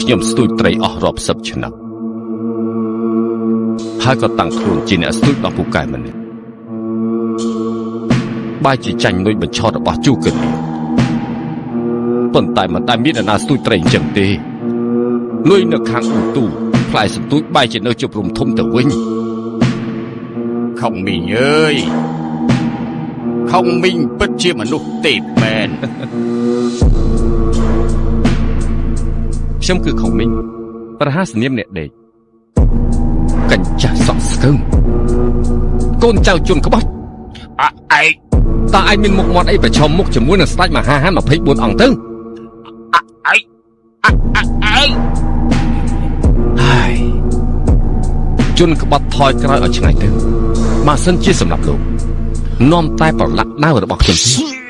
ខ្ញុំស្ទួយត្រីអស់រាប់សិបឆ្នាំហើយក៏តាំងខ្លួនជាអ្នកស្ទួយដល់ពូកែម្នាក់បែរជាចាញ់លុយបញ្ឆោតរបស់ជូកិនប៉ុន្តែមិនដែលមានអ្នកណាស្ទួយត្រីអញ្ចឹងទេលុយនៅខាងឧទូផ្លែសន្ទួយបែរជានៅជប់រំធំទៅវិញខុងមីងអើយខុងមីងពិតជាមនុស្សទេពមែនខ្ញុំគឺខុងមីងប្រហាសនាមអ្នកដេកកញ្ចាស់សក់ស្កើងកូនចៅជន់ក្បោះឯងតើឯងមានមុខមាត់អីប្រឈមមុខជាមួយនឹងស្ដេចមហាហាន24អង្គទៅឯងហើយជន់ក្បត់ថយក្រោយឲ្យឆ្ងាយទៅបើសិនជាសម្រាប់លោកនាំតែប្រឡាក់ដាវរបស់ខ្ញុំ